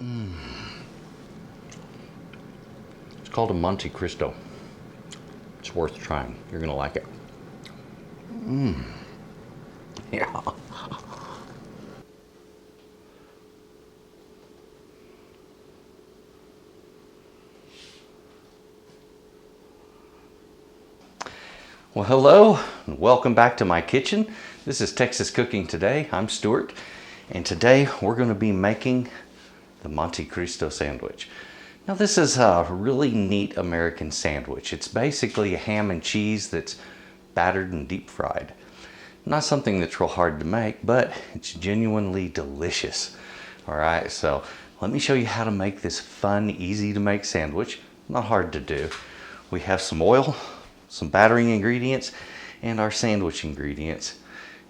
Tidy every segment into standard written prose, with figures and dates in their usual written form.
It's called a Monte Cristo. It's worth trying. You're gonna like it. Yeah. Well, hello, and welcome back to my kitchen. This is Texas Cooking Today. I'm Stuart, and today we're going to be making the Monte Cristo sandwich. Now, this is a really neat American sandwich. It's basically a ham and cheese that's battered and deep fried. Not something that's real hard to make, but it's genuinely delicious. All right, so let me show you how to make this fun, easy to make sandwich. Not hard to do. We have some oil, some battering ingredients, and our sandwich ingredients.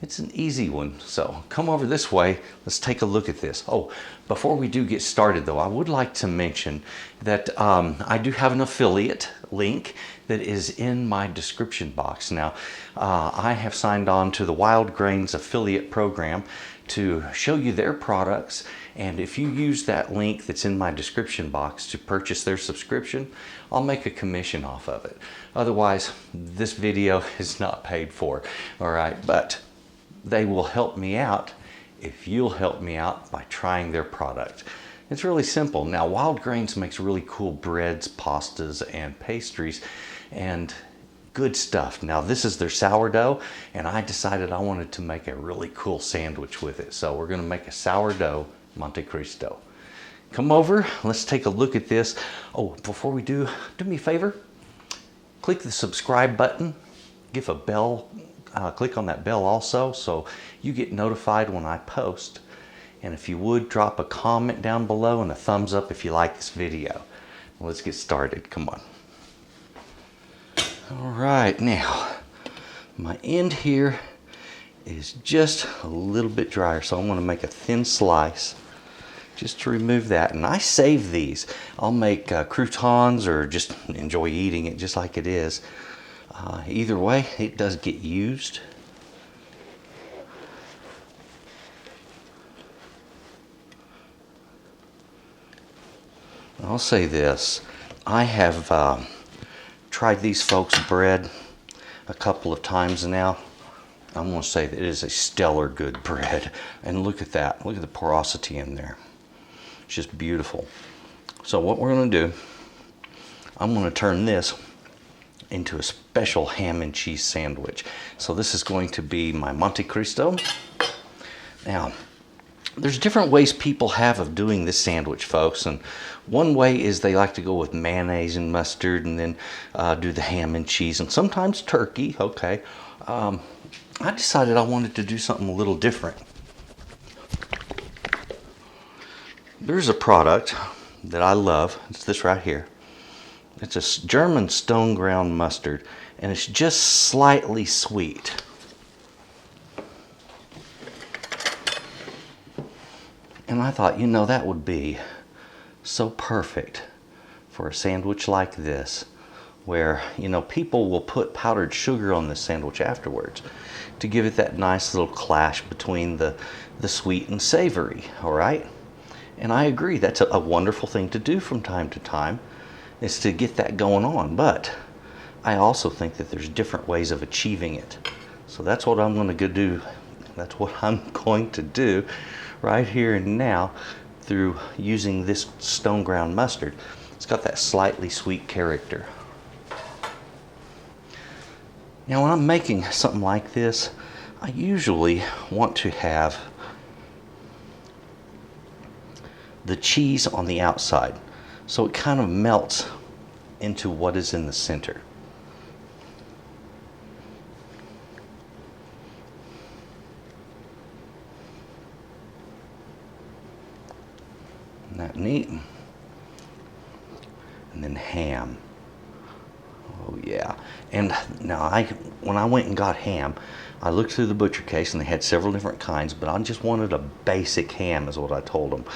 It's an easy one, so come over this way. Let's take a look at this. Oh, before we do get started though, I would like to mention that I do have an affiliate link that is in my description box. Now, I have signed on to the Wildgrain's affiliate program to show you their products, and if you use that link that's in my description box to purchase their subscription, I'll make a commission off of it. Otherwise, this video is not paid for, all right? But they will help me out if you'll help me out by trying their product. It's really simple. Now, Wild Grains makes really cool breads, pastas, and pastries, and good stuff. Now, this is their sourdough, and I decided I wanted to make a really cool sandwich with it. So we're gonna make a sourdough Monte Cristo. Come over, let's take a look at this. Oh, before we do me a favor, click the subscribe button, give a bell, click on that bell also so you get notified when I post. And if you would, drop a comment down below and a thumbs up if you like this video. Let's get started, come on. All right, now, my end here is just a little bit drier, so I'm gonna make a thin slice just to remove that. And I save these. I'll make croutons or just enjoy eating it just like it is. Either way, it does get used. I'll say this, I have tried these folks' bread a couple of times now. I'm going to say that it is a stellar good bread. And look at that, look at the porosity in there. It's just beautiful. So what we're going to do, I'm going to turn this into a special ham and cheese sandwich. So this is going to be my Monte Cristo. Now, there's different ways people have of doing this sandwich, folks. And one way is they like to go with mayonnaise and mustard and then do the ham and cheese and sometimes turkey, okay. I decided I wanted to do something a little different. There's a product that I love, it's this right here. It's a German stone ground mustard, and it's just slightly sweet. And I thought, you know, that would be so perfect for a sandwich like this, where, you know, people will put powdered sugar on this sandwich afterwards to give it that nice little clash between the sweet and savory, all right? And I agree, that's a wonderful thing to do from time to time, is to get that going on. But I also think that there's different ways of achieving it. So that's what I'm going to go do. That's what I'm going to do right here and now through using this stone ground mustard. It's got that slightly sweet character. Now, when I'm making something like this, I usually want to have the cheese on the outside, so it kind of melts into what is in the center. Isn't that neat? And then ham. Oh yeah. And now when I went and got ham, I looked through the butcher case and they had several different kinds, but I just wanted a basic ham is what I told them.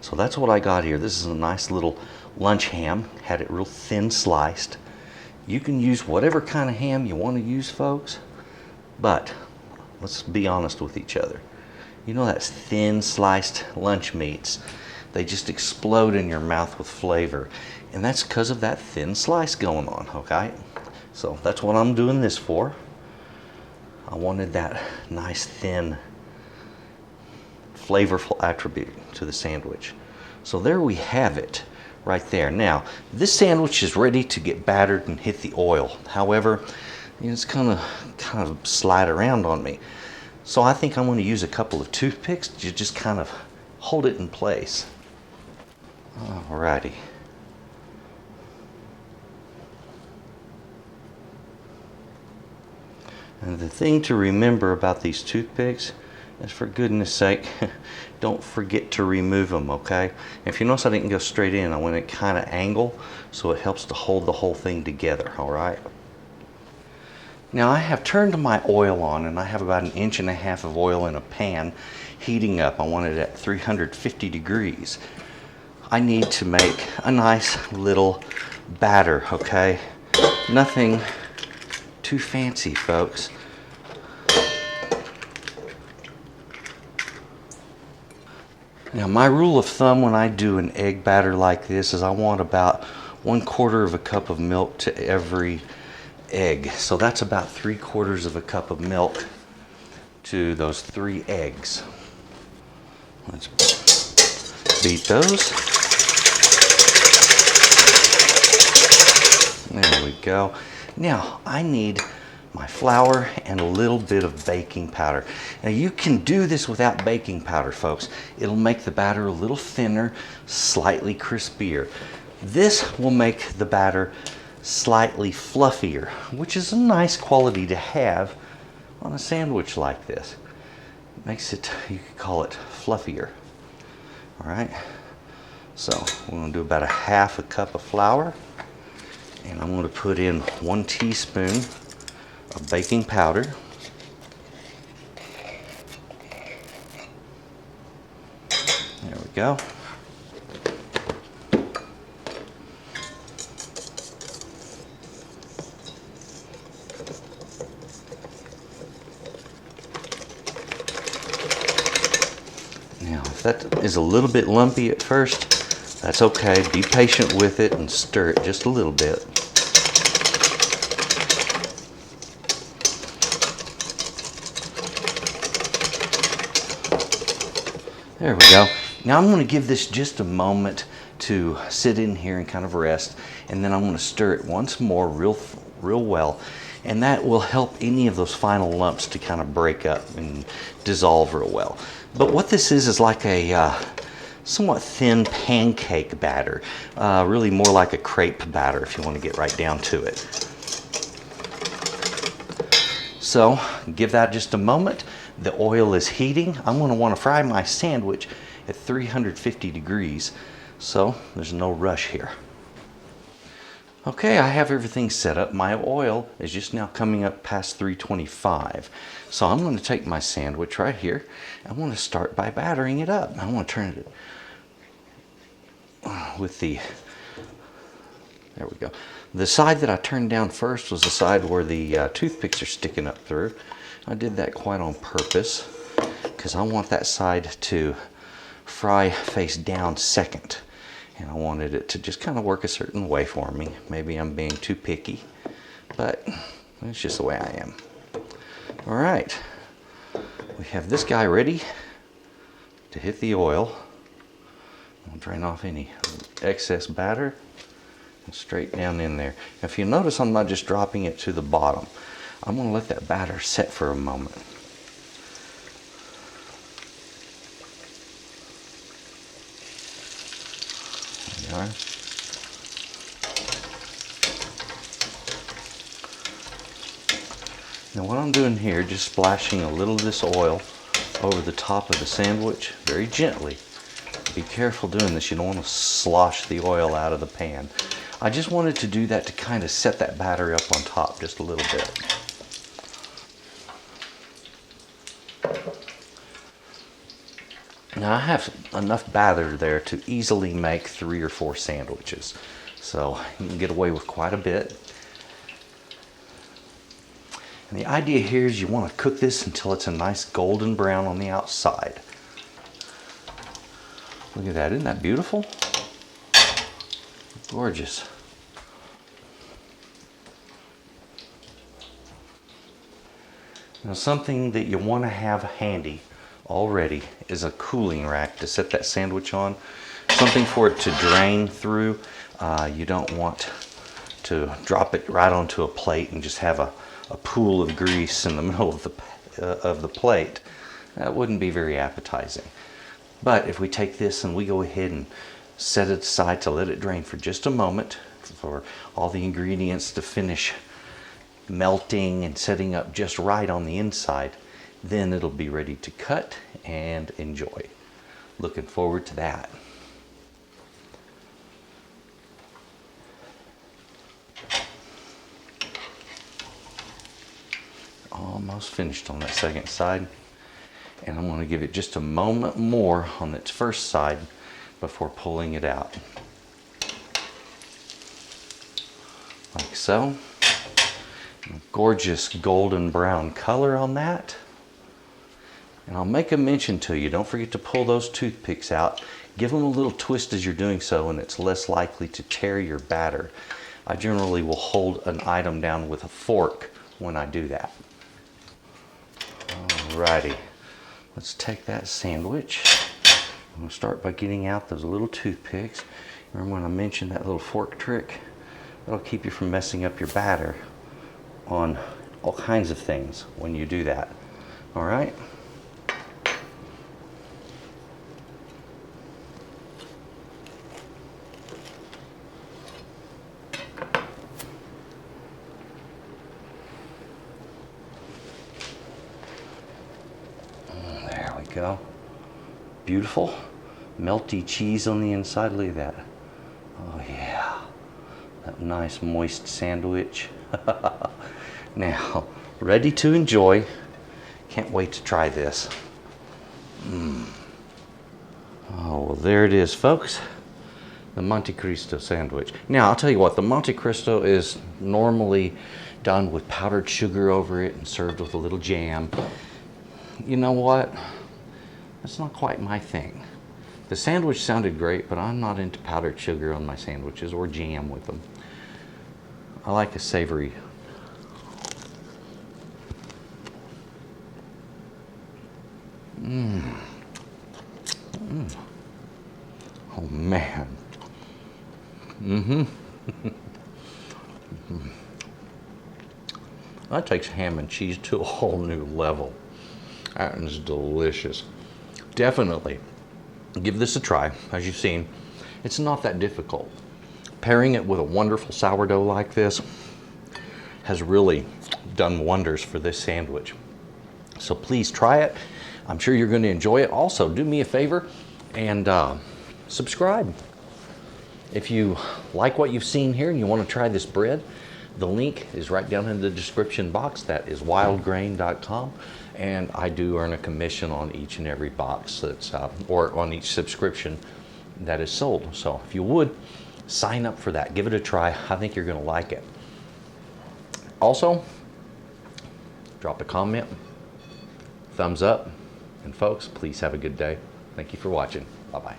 So that's what I got here. This is a nice little lunch ham, had it real thin sliced. You can use whatever kind of ham you want to use, folks, but let's be honest with each other. You know, that's thin sliced lunch meats, they just explode in your mouth with flavor. And that's because of that thin slice going on, okay? So that's what I'm doing this for. I wanted that nice thin flavorful attribute to the sandwich. So there we have it right there. Now, this sandwich is ready to get battered and hit the oil. However, it's kind of slide around on me. So I think I'm going to use a couple of toothpicks to just kind of hold it in place. Alrighty. And the thing to remember about these toothpicks is, for goodness sake, don't forget to remove them, okay? If you notice I didn't go straight in, I went at kind of angle, so it helps to hold the whole thing together, all right? Now I have turned my oil on, and I have about 1.5 inches of oil in a pan heating up. I want it at 350 degrees. I need to make a nice little batter, okay? Nothing too fancy, folks. Now my rule of thumb when I do an egg batter like this is I want about 1/4 cup of milk to every egg. So that's about 3/4 cup of milk to those 3 eggs. Let's beat those. There we go. Now I need my flour and a little bit of baking powder. Now you can do this without baking powder, folks. It'll make the batter a little thinner, slightly crispier. This will make the batter slightly fluffier, which is a nice quality to have on a sandwich like this. It makes it, you could call it fluffier. All right, so we're going to do about 1/2 cup of flour, and I'm going to put in 1 teaspoon of baking powder. There we go. Now, if that is a little bit lumpy at first, that's okay. Be patient with it and stir it just a little bit. There we go. Now I'm going to give this just a moment to sit in here and kind of rest, and then I'm going to stir it once more real well, and that will help any of those final lumps to kind of break up and dissolve real well. But what this is like a somewhat thin pancake batter, really more like a crepe batter if you want to get right down to it. So give that just a moment. The oil is heating. I'm going to want to fry my sandwich at 350 degrees, so there's no rush here. Okay, I have everything set up. My oil is just now coming up past 325. So I'm going to take my sandwich right here. I want to start by battering it up. I want to turn it with the, there we go. The side that I turned down first was the side where the toothpicks are sticking up through. I did that quite on purpose because I want that side to fry face down second. And I wanted it to just kind of work a certain way for me. Maybe I'm being too picky, but it's just the way I am. All right, we have this guy ready to hit the oil. I'll drain off any excess batter and straight down in there. If you notice, I'm not just dropping it to the bottom. I'm going to let that batter set for a moment. There you are. Now what I'm doing here, just splashing a little of this oil over the top of the sandwich, very gently. Be careful doing this. You don't want to slosh the oil out of the pan. I just wanted to do that to kind of set that batter up on top just a little bit. Now I have enough batter there to easily make 3 or 4 sandwiches. So you can get away with quite a bit. And the idea here is you want to cook this until it's a nice golden brown on the outside. Look at that, isn't that beautiful? Gorgeous. Now something that you want to have handy already is a cooling rack to set that sandwich on. Something for it to drain through. You don't want to drop it right onto a plate and just have a pool of grease in the middle of the plate. That wouldn't be very appetizing. But if we take this and we go ahead and set it aside to let it drain for just a moment for all the ingredients to finish melting and setting up just right on the inside, then it'll be ready to cut and enjoy. Looking forward to that. Almost finished on that second side, and I'm going to give it just a moment more on its first side before pulling it out, like so. Gorgeous golden brown color on that. And I'll make a mention to you, don't forget to pull those toothpicks out. Give them a little twist as you're doing so, and it's less likely to tear your batter. I generally will hold an item down with a fork when I do that. Alrighty, let's take that sandwich. I'm going to start by getting out those little toothpicks. Remember when I mentioned that little fork trick? That'll keep you from messing up your batter on all kinds of things when you do that. All right. There we go. Beautiful. Melty cheese on the inside. Look at that. Oh yeah. That nice moist sandwich. Now, ready to enjoy. Can't wait to try this. Oh, well, there it is, folks. The Monte Cristo sandwich. Now, I'll tell you what, the Monte Cristo is normally done with powdered sugar over it and served with a little jam. You know what? That's not quite my thing. The sandwich sounded great, but I'm not into powdered sugar on my sandwiches or jam with them. I like a savory. Oh man. That takes ham and cheese to a whole new level. That is delicious. Definitely give this a try. As you've seen, it's not that difficult. Pairing it with a wonderful sourdough like this has really done wonders for this sandwich. So please try it. I'm sure you're going to enjoy it. Also, do me a favor and subscribe. If you like what you've seen here and you want to try this bread, the link is right down in the description box. That is wildgrain.com. And I do earn a commission on each and every box that's, or on each subscription that is sold. So if you would, sign up for that. Give it a try. I think you're going to like it. Also, drop a comment, thumbs up, and folks, please have a good day. Thank you for watching. Bye-bye.